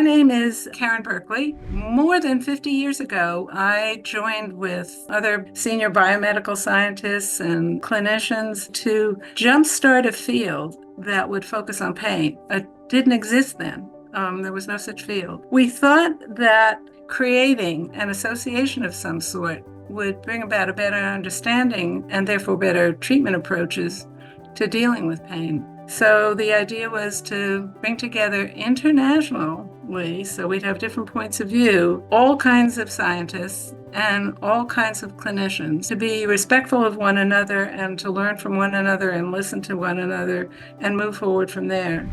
My name is Karen Berkley. More than 50 years ago, I joined with other senior biomedical scientists and clinicians to jumpstart a field that would focus on pain. It didn't exist then. There was no such field. We thought that creating an association of some sort would bring about a better understanding and therefore better treatment approaches to dealing with pain. So the idea was to bring together internationally, so we'd have different points of view, all kinds of scientists and all kinds of clinicians, to be respectful of one another and to learn from one another and listen to one another and move forward from there.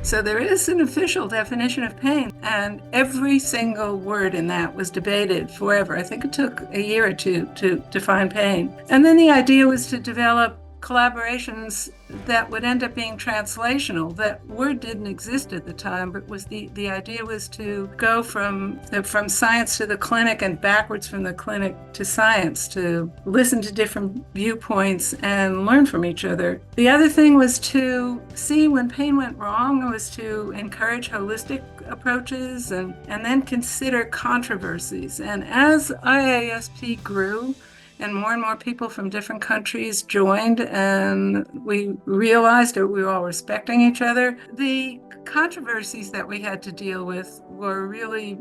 So there is an official definition of pain, and every single word in that was debated forever. I think it took a year or two to define pain. And then the idea was to develop collaborations that would end up being translational. That word didn't exist at the time, but the idea was to go from science to the clinic and backwards from the clinic to science, to listen to different viewpoints and learn from each other. The other thing was to see when pain went wrong. It was to encourage holistic approaches and then consider controversies. And as IASP grew, and more people from different countries joined, and we realized that we were all respecting each other. The controversies that we had to deal with were really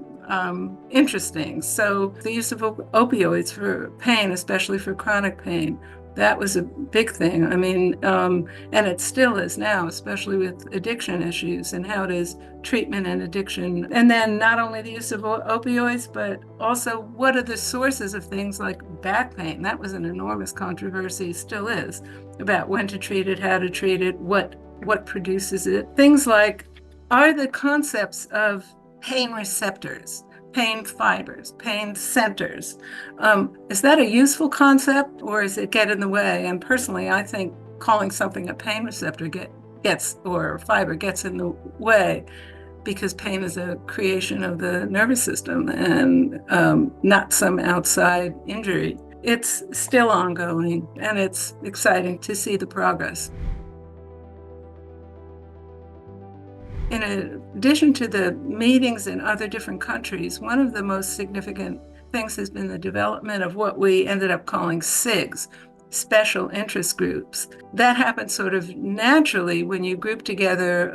interesting. So the use of opioids for pain, especially for chronic pain, that was a big thing. I mean, and it still is now, especially with addiction issues and how it is treatment and addiction. And then not only the use of opioids, but also what are the sources of things like back pain? That was an enormous controversy, still is, about when to treat it, how to treat it, what produces it. Things like, are the concepts of pain receptors, pain fibers, pain centers, is that a useful concept, or does it get in the way? And personally, I think calling something a pain receptor or fiber gets in the way, because pain is a creation of the nervous system and not some outside injury. It's still ongoing, and it's exciting to see the progress. In addition to the meetings in other different countries, one of the most significant things has been the development of what we ended up calling SIGs, special interest groups. That happens sort of naturally when you group together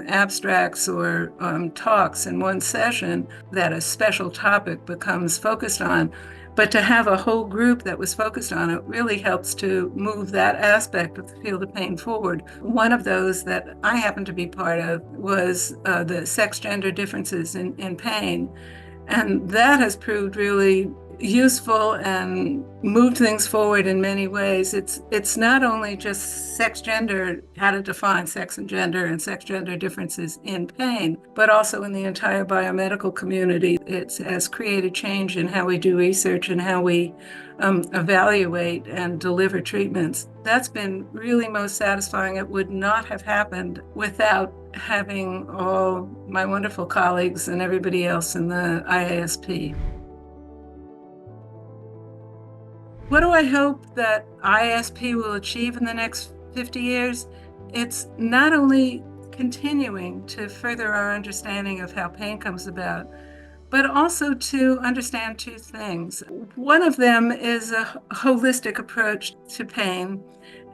abstracts or talks in one session that a special topic becomes focused on. But to have a whole group that was focused on it really helps to move that aspect of the field of pain forward. One of those that I happen to be part of was the sex-gender differences in pain. And that has proved really useful and moved things forward in many ways. It's not only just sex-gender, how to define sex and sex-gender differences in pain, but also in the entire biomedical community. It has created change in how we do research and how we evaluate and deliver treatments. That's been really most satisfying. It would not have happened without having all my wonderful colleagues and everybody else in the IASP. What do I hope that IASP will achieve in the next 50 years? It's not only continuing to further our understanding of how pain comes about, but also to understand two things. One of them is a holistic approach to pain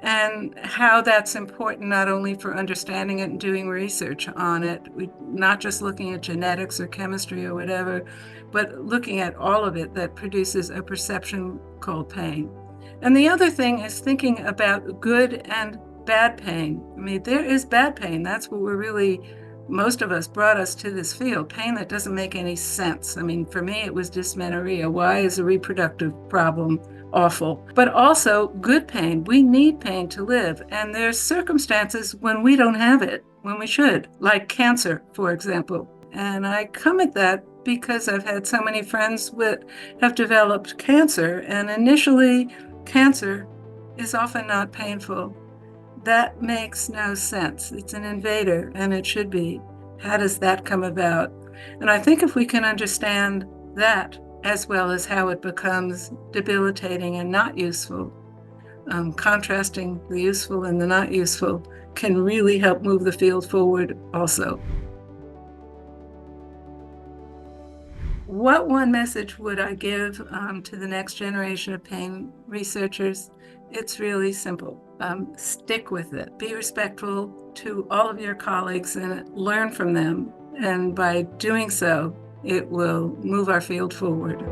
and how that's important not only for understanding it and doing research on it, not just looking at genetics or chemistry or whatever, but looking at all of it that produces a perception called pain. And the other thing is thinking about good and bad pain. I mean, there is bad pain. That's what most of us brought us to this field, pain that doesn't make any sense. I mean, for me, it was dysmenorrhea. Why is a reproductive problem awful? But also good pain. We need pain to live. And there's circumstances when we don't have it, when we should, like cancer, for example. And I come at that because I've had so many friends that have developed cancer, and initially cancer is often not painful. That makes no sense. It's an invader, and it should be. How does that come about? And I think if we can understand that, as well as how it becomes debilitating and not useful, contrasting the useful and the not useful can really help move the field forward also. What one message would I give to the next generation of pain researchers? It's really simple. Stick with it. Be respectful to all of your colleagues and learn from them. And by doing so, it will move our field forward.